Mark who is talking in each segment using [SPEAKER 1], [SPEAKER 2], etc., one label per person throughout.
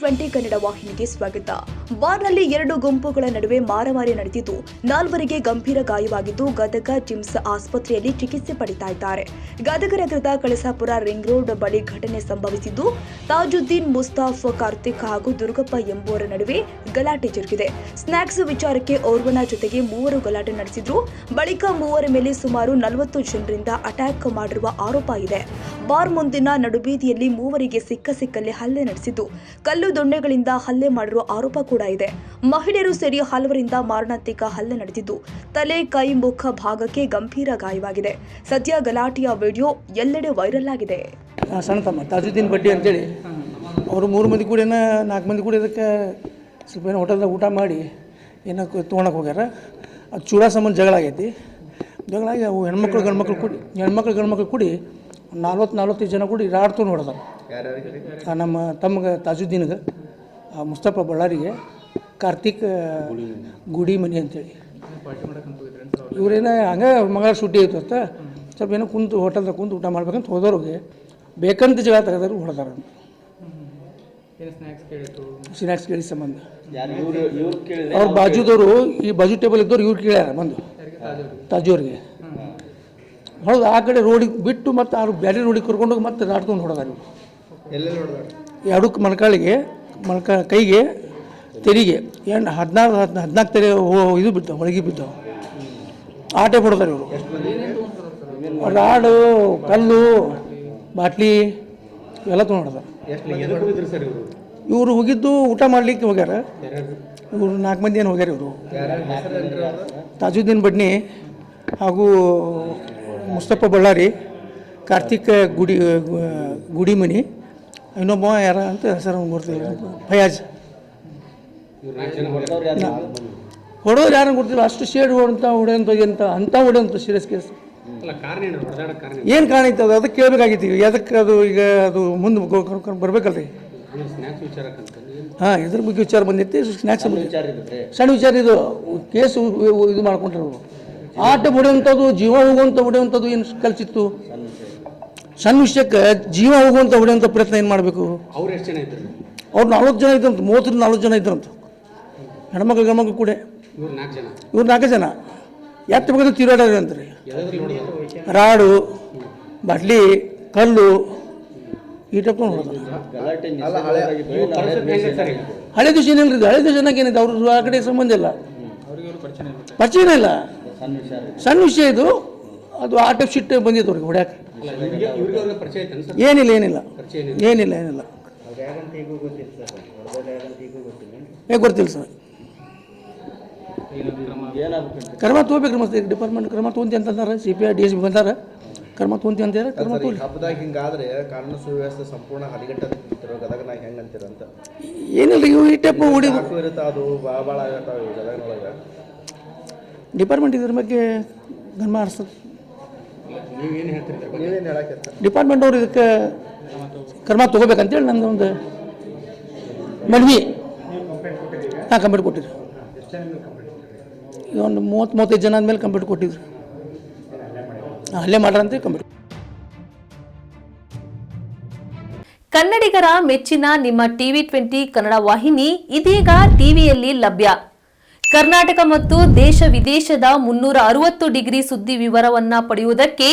[SPEAKER 1] TV20 Kannada ವಾಹಿನಿಗೆ ಸ್ವಾಗತ. ಬಾರ್ನಲ್ಲಿ ಎರಡು ಗುಂಪುಗಳ ನಡುವೆ ಮಾರಾಮಾರಿ ನಡೆದಿದ್ದು, ನಾಲ್ವರಿಗೆ ಗಂಭೀರ ಗಾಯವಾಗಿದ್ದು ಗದಗ ಜಿಮ್ಸ್ ಆಸ್ಪತ್ರೆಯಲ್ಲಿ ಚಿಕಿತ್ಸೆ ಪಡೆಯುತ್ತಾ ಇದ್ದಾರೆ. ಗದಗ ನಗರದ ಕಳಸಾಪುರ ರಿಂಗ್ ರೋಡ್ ಬಳಿ ಘಟನೆ ಸಂಭವಿಸಿದ್ದು, ತಾಜುದ್ದೀನ್, ಮುಸ್ತಾಫ್, ಕಾರ್ತಿಕ್ ಹಾಗೂ ದುರ್ಗಪ್ಪ ಎಂಬುವರ ನಡುವೆ ಗಲಾಟೆ ಜರುಗಿದೆ. ಸ್ನಾಕ್ಸ್ ವಿಚಾರಕ್ಕೆ ಓರ್ವನ ಜೊತೆಗೆ ಮೂವರು ಗಲಾಟೆ ನಡೆಸಿದ್ರು. ಬಳಿಕ ಮೂವರ ಮೇಲೆ ಸುಮಾರು 40 ಜನರಿಂದ ಅಟ್ಯಾಕ್ ಮಾಡಿರುವ ಆರೋಪ ಇದೆ. ಬಾರ್ ಮುಂದಿನ ನಡುಬೀದಿಯಲ್ಲಿ ಮೂವರಿಗೆ ಸಿಕ್ಕಲ್ಲಿ ಹಲ್ಲೆ ನಡೆಸಿದ್ದು, ಕಲ್ಲು ದೊಣ್ಣೆಗಳಿಂದ ಹಲ್ಲೆ ಮಾಡಿರುವ ಆರೋಪ ಕೂಡ ಇದೆ. ಮಹಿಳೆಯರು ಸೇರಿ ಹಲವರಿಂದ ಮಾರಣಾಂತಿಕ ಹಲ್ಲೆ ನಡೆದಿದ್ದು, ತಲೆ, ಕೈ, ಮುಖ ಭಾಗಕ್ಕೆ ಗಂಭೀರ ಗಾಯವಾಗಿದೆ. ಸದ್ಯ ಗಲಾಟೆಯ ವಿಡಿಯೋ ಎಲ್ಲೆಡೆ ವೈರಲ್ ಆಗಿದೆ.
[SPEAKER 2] ಸಣ್ಣ ತಮ್ಮ ತಾಜುದ್ದೀನ್ ಬಡ್ಡಿ ಅಂತೇಳಿ ಅವರು 3 ಮಂದಿ ಕೂಡ 4 ಮಂದಿ ಕೂಡ ಇದಕ್ಕೆ ಸ್ವಲ್ಪ ಏನೋ ಹೋಟೆಲ್ದಾಗ ಊಟ ಮಾಡಿ ಏನೋ ತೊಗೊಳಕ್ಕೆ ಹೋಗ್ಯಾರ. ಅದು ಚೂಡ ಸಂಬಂಧ ಜಗಳ ಆಗೈತಿ. ಜಗಳ ಆಗಿ ಅವು ಹೆಣ್ಮಕ್ಳು ಗಂಡ್ಮಕ್ಳು ಕೂಡಿ 40-45 ಜನ ಕೂಡಿ ರಾಡ್ತು ನೋಡ್ದಾರ. ನಮ್ಮ ತಮ್ಗೆ ತಾಜುದ್ದೀನ್ಗೆ, ಮುಸ್ತಫ ಬಳ್ಳಾರಿಗೆ, ಕಾರ್ತಿಕ್ ಗುಡಿ ಮನಿ ಅಂತೇಳಿ ಇವ್ರೇನ ಹಂಗೆ ಮಗಳ ಸುಟ್ಟಿ ಐತೆ ಅಂತ ಸ್ವಲ್ಪ ಏನೋ ಹೋಟೆಲ್ದಾಗ ಕುಂತು ಊಟ ಮಾಡ್ಬೇಕಂತ ಹೋದವ್ರಿಗೆ ಬೇಕಂತ ಜಗಳ ತೆಗೆದಾರು ಹೊಡೆದಾರ. ಸ್ನ್ಯಾಕ್ಸ್ ಕೇಳಿ ಸಂಬಂಧ ಅವ್ರ ಬಾಜುದವರು, ಈ ಬಾಜು ಟೇಬಲ್ ಇದ್ದವ್ರು ಇವ್ರು ಕೇಳ್ಯಾರ ಬಂದು ತಾಜೂರಿಗೆ ಹೌದು. ಆ ಕಡೆ ರೋಡಿಗೆ ಬಿಟ್ಟು ಮತ್ತು ಅವ್ರು ಬೇರೆ ರೋಡಿಗೆ ಕರ್ಕೊಂಡೋಗಿ ಮತ್ತೆ ನಾಡ್ಕೊಂಡು ಹೊಡೆದಾರ. ಎರಡಕ್ಕೆ ಮೊಣಕಾಳಿಗೆ, ಕೈಗೆ, ತೆರಿಗೆ 14 ತೆರೆ ಇದು ಬಿದ್ದಾವೆ, ಒಳಗೆ ಬಿದ್ದಾವೆ. ಆಟೆ ಹೊಡೆದಾರೆ ಇವರು. ರಾಡು, ಕಲ್ಲು, ಬಾಟ್ಲಿ ಇವೆಲ್ಲ ತೊಗೊಂಡು ಹೊಡೆದಾರೆ. ಇವರು ಹೋಗಿದ್ದು ಊಟ ಮಾಡಲಿಕ್ಕೆ ಹೋಗ್ಯಾರ. ಇವರು 4 ಮಂದಿ ಏನು ಹೋಗ್ಯಾರ. ಇವರು ತಾಜುದ್ದೀನ್ ಬಡ್ನಿ ಹಾಗೂ ಮುಸ್ತಫ ಬಳ್ಳಾರಿ, ಕಾರ್ತಿಕ್ ಗುಡಿ ಮನಿ, ಇನ್ನೊಬ್ಬ ಯಾರ ಅಂತ ಹೆಸರು ಗೊತ್ತಿಲ್ಲ, ಫಯಾಜ್. ಹೊಡೋರು ಯಾರು ಗೊತ್ತಿಲ್ಲ. ಅಷ್ಟು ಶೇಡ್ ಹೊಡೆಯಂತ ಸೀರಿಯಸ್ ಕೇಸ್. ಏನು ಕಾರಣ ಇತ್ತು ಅದು? ಅದಕ್ಕೆ ಕೇಳಬೇಕಾಗಿತ್ತು. ಅದಕ್ಕೆ ಅದು ಈಗ ಅದು ಮುಂದೆ ಬರ್ಬೇಕಲ್ರಿ. ಹಾಂ, ಇದ್ರ ಬಗ್ಗೆ ವಿಚಾರ ಬಂದಿತ್ತು. ಸ್ನ್ಯಾಕ್ಸ್ ಸಣ್ಣ ವಿಚಾರ ಇದು. ಕೇಸು ಇದು ಮಾಡ್ಕೊಂಡ್ರು. ಆಟ ಹೊಡೆಯುವಂಥದ್ದು, ಜೀವ ಹೊಡೆಯುವಂಥದ್ದು ಏನು ಕಲಿಸಿತ್ತು? ಸಣ್ಣ ವಿಷಯಕ್ಕೆ ಜೀವ ಹೋಗುವಂಥ ಹೊಡೆಯುವಂಥ ಪ್ರಯತ್ನ ಏನು ಮಾಡಬೇಕು? ಅವ್ರು ಎಷ್ಟು ಜನ ಇದ್ರು? ಅವ್ರು 40 ಜನ ಇದ್ರಂತ. 30-40 ಜನ ಇದ್ರಂತ. ಹೆಣ್ಮಕ್ಳು ಗಂಡ್ಮಕ್ಳು ಕೂಡ ಇವ್ರು 4 ಜನ ಎತ್ತ ಬಗ್ಗೆ ತೀರಾಡ್ರಿ ಅಂತಾರೆ. ರಾಡು, ಬಾಟ್ಲಿ, ಕಲ್ಲು ಈ ಟೈಪ್ ಹೊಡೆದ. ಹಳೆ ದಿವಸ ಏನಿಲ್ಲ. ಹಳೆ ದಿವಸ ಏನಾಗೇನಿದೆ? ಅವ್ರು ಆ ಕಡೆ ಸಂಬಂಧ ಇಲ್ಲ, ಪರಿಚಯನ ಇಲ್ಲ. ಸಣ್ಣ ವಿಷಯ ಇದು. ಅದು ಆ ಟೈಪ್ ಸಿಟ್ಟು ಬಂದಿತ್ತು ಅವ್ರಿಗೆ ಹೊಡ್ಯಾಕೆ. ಏನಿಲ್ಲ ಗೊತ್ತಿಲ್ಲ ಸರ್. ಕ್ರಮ ತಗೋಬೇಕು. ಮತ್ತೆ ಡಿಪಾರ್ಟ್ಮೆಂಟ್ ಕ್ರಮ ತೊಗೊಂತಿ ಅಂತಂದಾರೆ. CPI DSP ಬಂದಾರ, ಕ್ರಮ ತೊಗೊಂತಿ ಅಂತಾರೆ. ಕ್ರಮ ತಗೊಳ್ಳಿ.
[SPEAKER 3] ಹಿಂಗಾದ್ರೆ ಕಾನೂನು ಸುವ್ಯವಸ್ಥೆ ಸಂಪೂರ್ಣ ಹದಗೆಟ್ಟಿರೋ ಗದಗನಾಗ ಹೆಂಗೆ ಅಂತೀರಂತ?
[SPEAKER 2] ಏನಿಲ್ಲ, ಇವು ಈ ಟೈಪ್ ಹೊಡಿದು
[SPEAKER 3] ಅದು ಭಾಳ ಆಗತ್ತಾವೆ ಗದಗನೊಳಗೆ.
[SPEAKER 2] ಡಿಪಾರ್ಟ್ಮೆಂಟ್ ಇದ್ರ ಬಗ್ಗೆ ಗಮನ ಹರಿಸ್ತದೆ.
[SPEAKER 3] ನೀವೇನು ಹೇಳಕ್ಕೆ?
[SPEAKER 2] ಡಿಪಾರ್ಟ್ಮೆಂಟ್ ಅವ್ರು ಇದಕ್ಕೆ ಕ್ರಮ ತಗೋಬೇಕಂತೇಳಿ ನಂದು ಒಂದು ಮನವಿ. ಹಾಂ, ಕಂಪ್ಲೇಂಟ್ ಕೊಟ್ಟಿದ್ರು. ಈಗ ಒಂದು 30-35 ಜನ ಆದಮೇಲೆ ಕಂಪ್ಲೇಂಟ್ ಕೊಟ್ಟಿದ್ರು. ಹಲ್ಲೆ ಮಾಡ್ರಂತೆ ಕಂಪ್ಲೇಂಟ್.
[SPEAKER 4] ಕನ್ನಡಿಗರ ಮೆಚ್ಚಿನ ನಿಮ್ಮ TV20 ಕನ್ನಡ ವಾಹಿನಿ ಇದೀಗ ಟಿವಿಯಲ್ಲಿ ಲಭ್ಯ. ಕರ್ನಾಟಕ ಮತ್ತು ದೇಶ ವಿದೇಶದ 360 ಡಿಗ್ರಿ ಸುದ್ದಿ ವಿವರವನ್ನ ಪಡೆಯುವುದಕ್ಕೆ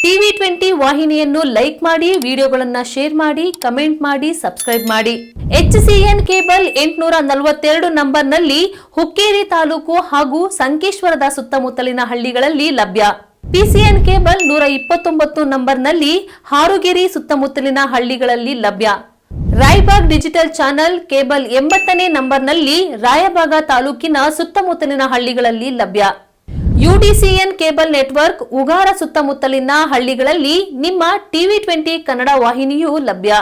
[SPEAKER 4] TV20 ವಾಹಿನಿಯನ್ನು ಲೈಕ್ ಮಾಡಿ, ವಿಡಿಯೋಗಳನ್ನು ಶೇರ್ ಮಾಡಿ, ಕಮೆಂಟ್ ಮಾಡಿ, ಸಬ್ಸ್ಕ್ರೈಬ್ ಮಾಡಿ. HCN ಕೇಬಲ್ 842 ನಂಬರ್ನಲ್ಲಿ ಹುಕ್ಕೇರಿ ತಾಲೂಕು ಹಾಗೂ ಸಂಕೇಶ್ವರದ ಸುತ್ತಮುತ್ತಲಿನ ಹಳ್ಳಿಗಳಲ್ಲಿ ಲಭ್ಯ. PCN ಕೇಬಲ್ 129 ನಂಬರ್ನಲ್ಲಿ ಹಾರುಗೆರೆ ಸುತ್ತಮುತ್ತಲಿನ ಹಳ್ಳಿಗಳಲ್ಲಿ ಲಭ್ಯ. ರಾಯಬಾಗ್ ಡಿಜಿಟಲ್ ಚಾನೆಲ್ ಕೇಬಲ್ 80ನೇ ನಂಬರ್ನಲ್ಲಿ ರಾಯಬಾಗ ತಾಲೂಕಿನ ಸುತ್ತಮುತ್ತಲಿನ ಹಳ್ಳಿಗಳಲ್ಲಿ ಲಭ್ಯ. UDCN ಕೇಬಲ್ ನೆಟ್ವರ್ಕ್ ಉಗಾರ ಸುತ್ತಮುತ್ತಲಿನ ಹಳ್ಳಿಗಳಲ್ಲಿ ನಿಮ್ಮ TV20 ಕನ್ನಡ ವಾಹಿನಿಯೂ ಲಭ್ಯ.